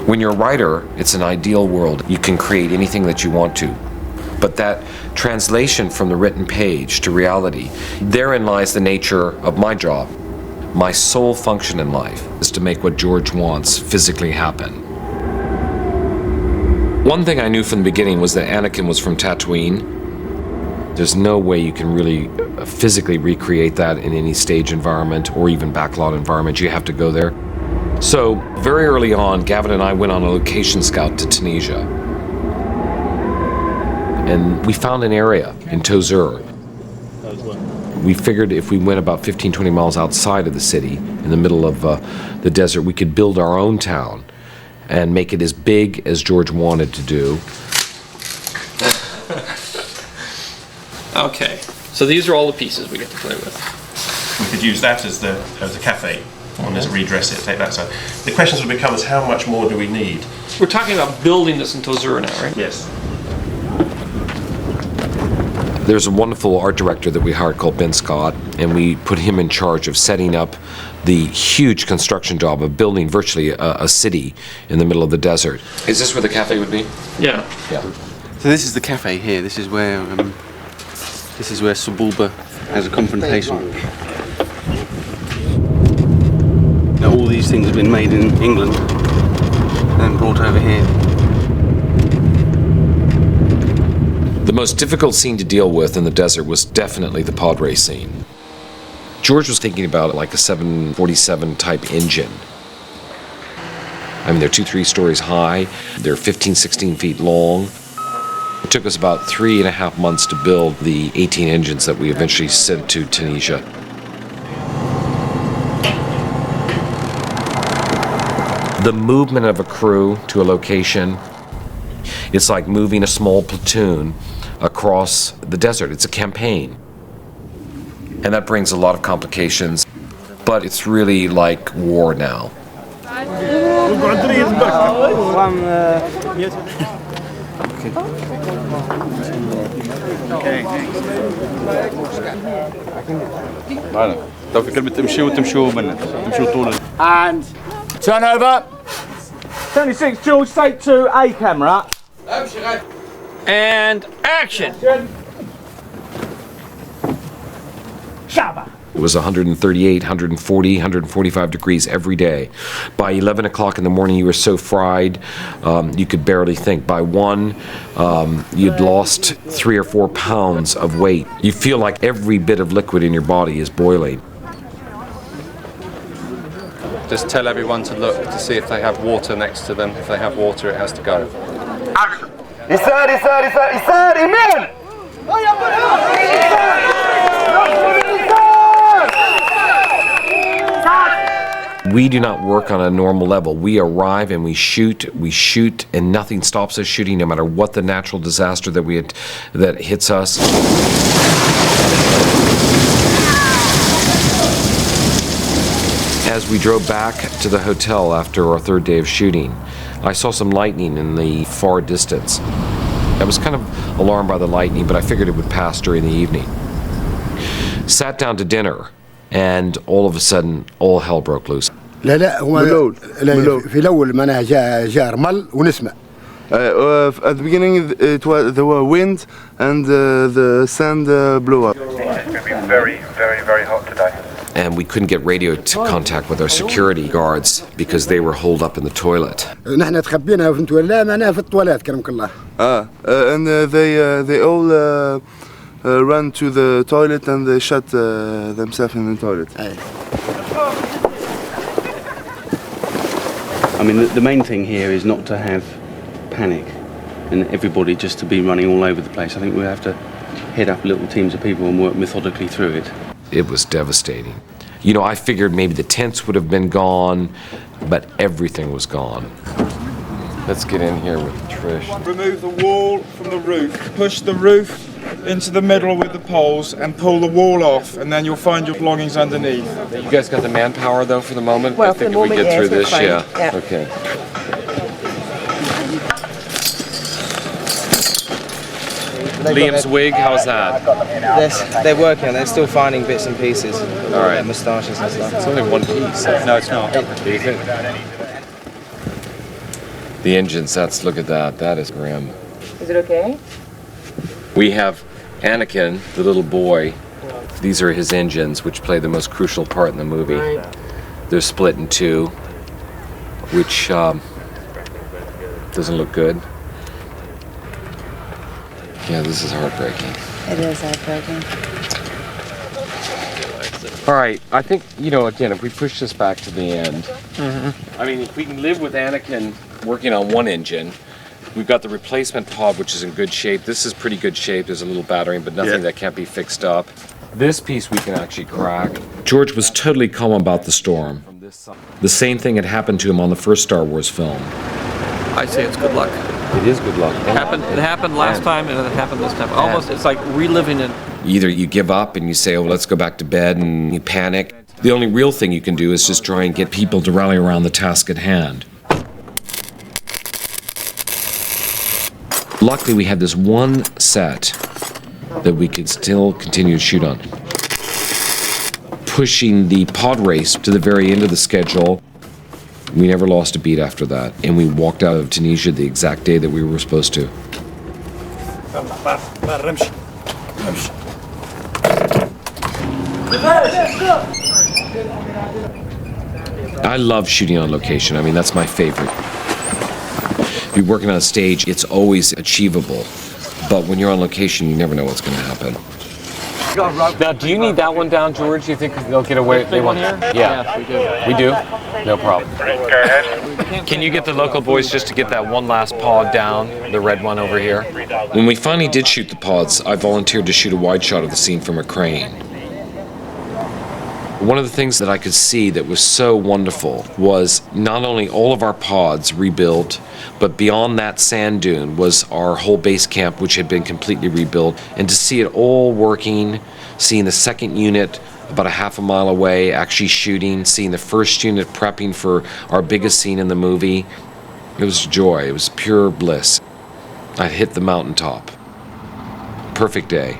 When you're a writer, it's an ideal world. You can create anything that you want to. But that translation from the written page to reality, therein lies the nature of my job. My sole function in life is to make what George wants physically happen. One thing I knew from the beginning was that Anakin was from Tatooine. There's no way you can really physically recreate that in any stage environment or even backlot environment. You have to go there. So very early on, Gavin and I went on a location scout to Tunisia. And we found an area in Tozeur. We figured if we went about 15-20 miles outside of the city, in the middle of the desert, we could build our own town and make it as big as George wanted to do. Okay, so these are all the pieces we get to play with. We could use that as the cafe. One is redress it, take that side. The question sort of becomes, how much more do we need? We're talking about building this in Tozeur now, right? Yes. There's a wonderful art director that we hired called Ben Scott, and we put him in charge of setting up the huge construction job of building virtually a city in the middle of the desert. Is this where the cafe would be? Yeah. Yeah. So this is the cafe here. This is where Sebulba has a confrontation. Now all these things have been made in England and brought over here. The most difficult scene to deal with in the desert was definitely the pod race scene. George was thinking about like a 747 type engine. I mean, they're 2-3 stories high, they're 15-16 feet long. It took us about 3.5 months to build the 18 engines that we eventually sent to Tunisia. The movement of a crew to a location, it's like moving a small platoon across the desert. It's a campaign. And that brings a lot of complications, but it's really like war now. And turn over. 76 George, take 2, A camera. And action! Shabba. It was 138, 140, 145 degrees every day. By 11 o'clock in the morning, you were so fried, you could barely think. By 1, you'd lost 3 or 4 pounds of weight. You feel like every bit of liquid in your body is boiling. Just tell everyone to look to see if they have water next to them. If they have water, it has to go. We do not work on a normal level. We arrive and we shoot, and nothing stops us shooting, no matter what the natural disaster that hits us. As we drove back to the hotel after our 3rd day of shooting, I saw some lightning in the far distance. I was kind of alarmed by the lightning, but I figured it would pass during the evening. Sat down to dinner, and all of a sudden, all hell broke loose. لا هو في الأول معناها جاء رمل ونسمع. At the beginning, there were wind and the sand blew up. It's going to be very, very, very hot today. And we couldn't get radio contact with our security guards because they were holed up in the toilet. نحن تخبينا في التواليت معناها في التواليت كرمك الله. And they all ran to the toilet and they shut themselves in the toilet. I mean, the main thing here is not to have panic and everybody just to be running all over the place. I think we have to head up little teams of people and work methodically through it. It was devastating. You know, I figured maybe the tents would have been gone, but everything was gone. Let's get in here with Trish. Remove the wall from the roof. Push the roof into the middle with the poles and pull the wall off, and then you'll find your belongings underneath. You guys got the manpower though for the moment? Well, I think for the if we moment, get through yes, this, yeah. Okay. Liam's wig, how's that? They're working, they're still finding bits and pieces. All right. Moustaches and stuff. It's only one piece. No, it's not. The engine sets, look at that. That is grim. Is it okay? We have Anakin, the little boy. These are his engines, which play the most crucial part in the movie. Right. They're split in two, which doesn't look good. Yeah, this is heartbreaking. It is heartbreaking. All right, I think, again, if we push this back to the end, I mean, if we can live with Anakin working on one engine, we've got the replacement pod, which is in good shape. This is pretty good shape. There's a little battering, but nothing that can't be fixed up. This piece we can actually crack. George was totally calm about the storm. The same thing had happened to him on the first Star Wars film. I say it's good luck. It is good luck. It happened last time, and it happened this time. Almost, it's like reliving it. Either you give up and you say, oh, let's go back to bed, and you panic. The only real thing you can do is just try and get people to rally around the task at hand. Luckily, we had this one set that we could still continue to shoot on. Pushing the pod race to the very end of the schedule, we never lost a beat after that, and we walked out of Tunisia the exact day that we were supposed to. I love shooting on location. I mean, that's my favorite. If you're working on a stage, it's always achievable. But when you're on location, you never know what's going to happen. Now, do you need that one down, George? You think they'll get away? They want here? Yeah. Yes, We do? No problem. Go ahead. Can you get the local boys just to get that one last pod down, the red one over here? When we finally did shoot the pods, I volunteered to shoot a wide shot of the scene from a crane. One of the things that I could see that was so wonderful was not only all of our pods rebuilt, but beyond that sand dune was our whole base camp, which had been completely rebuilt. And to see it all working, seeing the second unit about a half a mile away actually shooting, seeing the first unit prepping for our biggest scene in the movie, it was joy. It was pure bliss. I hit the mountaintop. Perfect day.